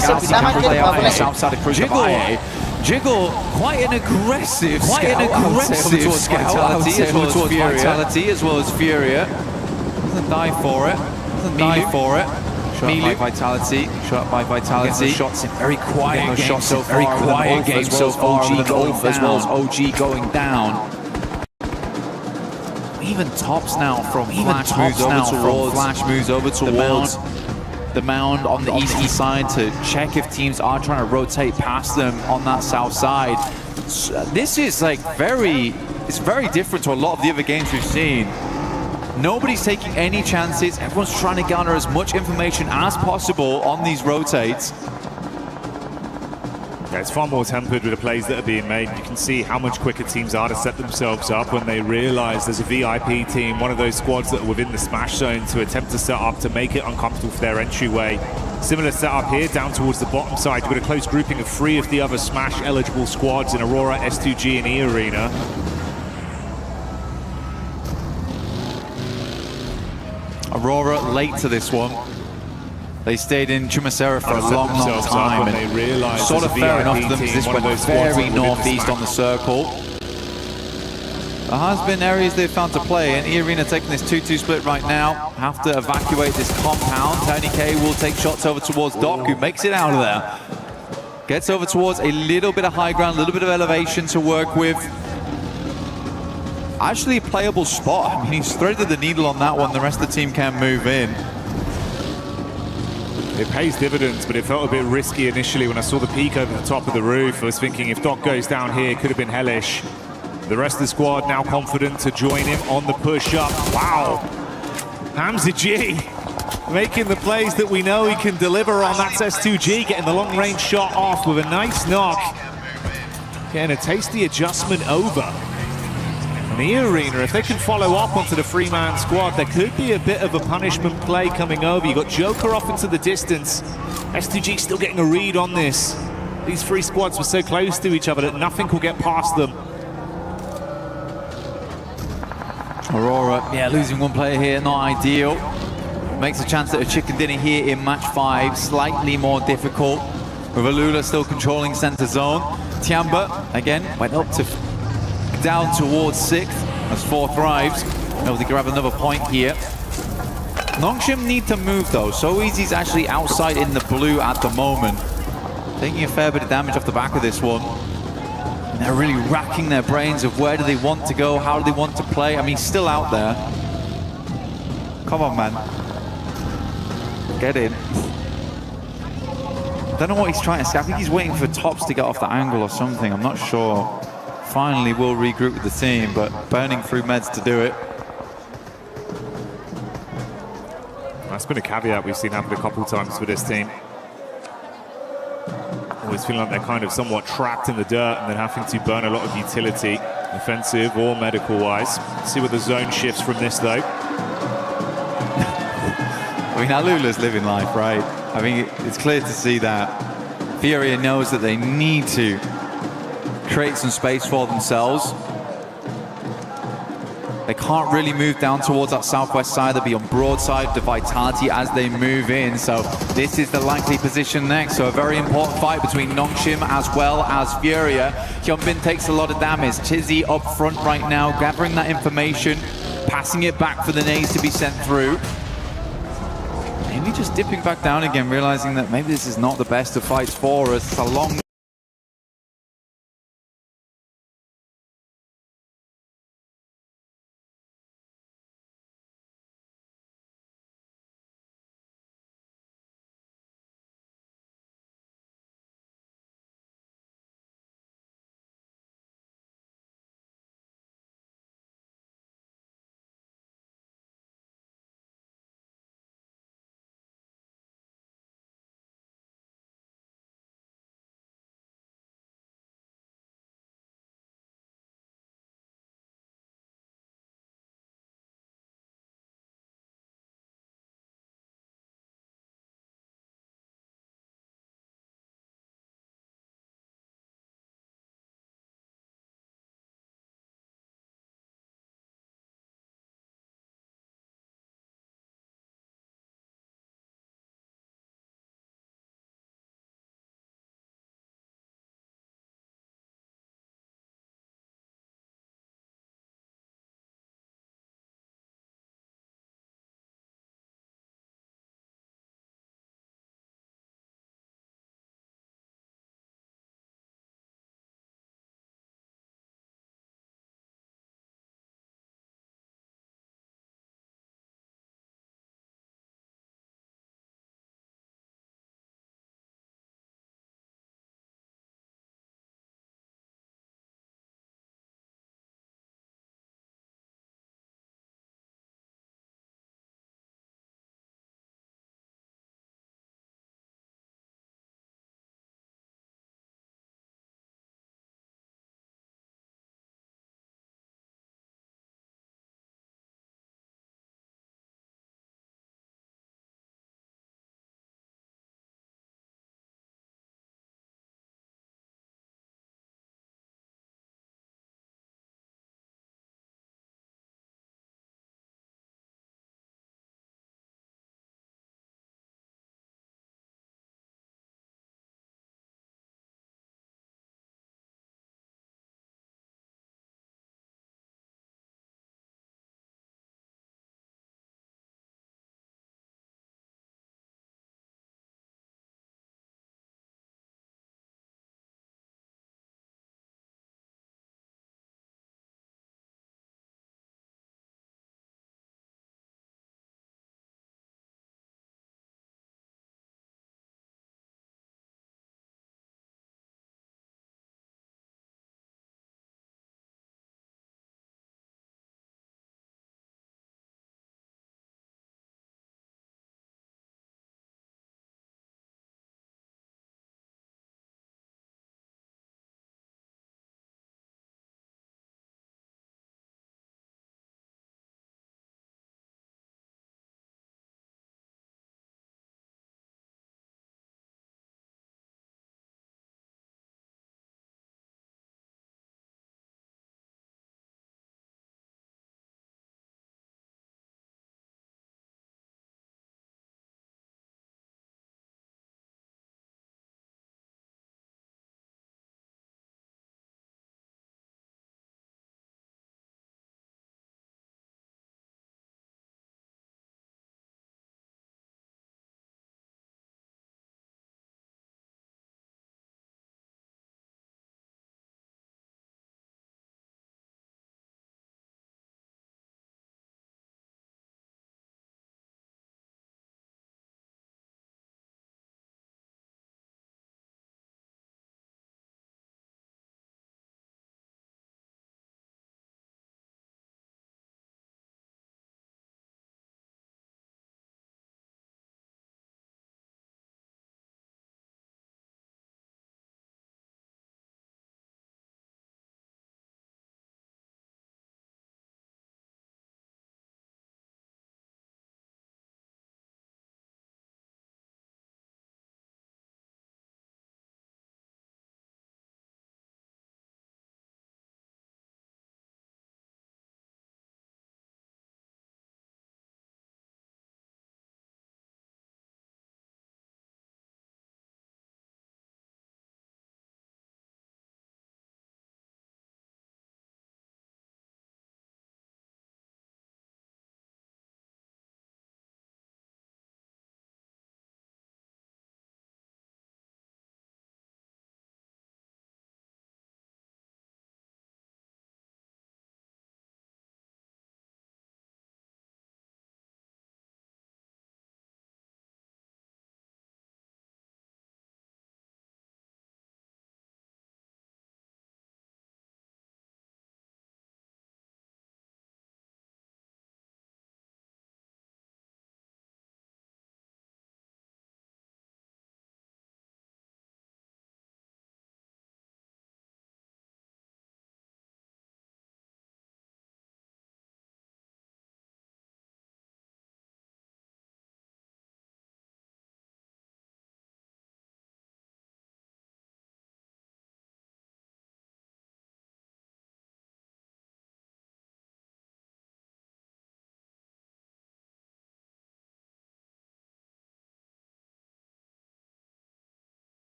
south side of Jiggle, quite an aggressive vitality as well as Furia. Doesn't die for it. Shot by Vitality. Shots in very quiet game so far. Very quiet game so far. OG as well as OG going down. Even tops now from Flash moves over towards the mound on the east side to check if teams are trying to rotate past them on that south side. So this is like it's very different to a lot of the other games we've seen. Nobody's taking any chances. Everyone's trying to garner as much information as possible on these rotates. Yeah, it's far more tempered with the plays that are being made. You can see how much quicker teams are to set themselves up when they realize there's a VIP team, one of those squads that are within the smash zone, to attempt to set up to make it uncomfortable for their entryway. Similar setup here down towards the bottom side. You've got a close grouping of 3 of the other smash eligible squads in Aurora, S2G and E Arena. Aurora late to this one. They stayed in Chumacera for a long time, and sort of fair enough to them because this went very northeast on the circle. There has been areas they've found to play, and E Arena taking this 2-2 split right now. Have to evacuate this compound. Tony K will take shots over towards Doc, who makes it out of there. Gets over towards a little bit of high ground, a little bit of elevation to work with. Actually a playable spot. I mean, he's threaded the needle on that one. The rest of the team can move in. It pays dividends, but it felt a bit risky initially when I saw the peak over the top of the roof. I was thinking if Doc goes down here, it could have been hellish. The rest of the squad now confident to join him on the push-up. Wow. Hamza G making the plays that we know he can deliver on. That's S2G, getting the long-range shot off with a nice knock. Getting a tasty adjustment over. And the Arena, if they can follow up onto the 3-man squad, there could be a bit of a punishment play coming over. You got Joker off into the distance. S2G still getting a read on this. These 3 squads were so close to each other that nothing could get past them. Aurora, yeah, losing one player here, not ideal. Makes a chance at a chicken dinner here in match 5, slightly more difficult. With Alula still controlling center zone. Tiamba, again, went up to down towards 6th as 4 thrives. Able to grab another point here. Nongshim need to move though. So Easy's actually outside in the blue at the moment. Taking a fair bit of damage off the back of this one. And they're really racking their brains of where do they want to go, how do they want to play. I mean, he's still out there. Come on, man. Get in. Don't know what he's trying to say. I think he's waiting for Tops to get off the angle or something. I'm not sure. Finally will regroup with the team, but burning through meds to do it. That's been a caveat we've seen happen a couple times for this team. Always feeling like they're kind of somewhat trapped in the dirt and then having to burn a lot of utility, offensive or medical-wise. Let's see what the zone shifts from this, though. I mean, Alula's living life, right? I mean, it's clear to see that. Furia knows that they need to create some space for themselves. They can't really move down towards that southwest side. They'll be on broadside to Vitality as they move in. So this is the likely position next. So a very important fight between Nongshim as well as Furia. Hyunbin takes a lot of damage. Chizzy up front right now, gathering that information, passing it back for the nades to be sent through. Maybe just dipping back down again, realizing that maybe this is not the best of fights for us. It's a long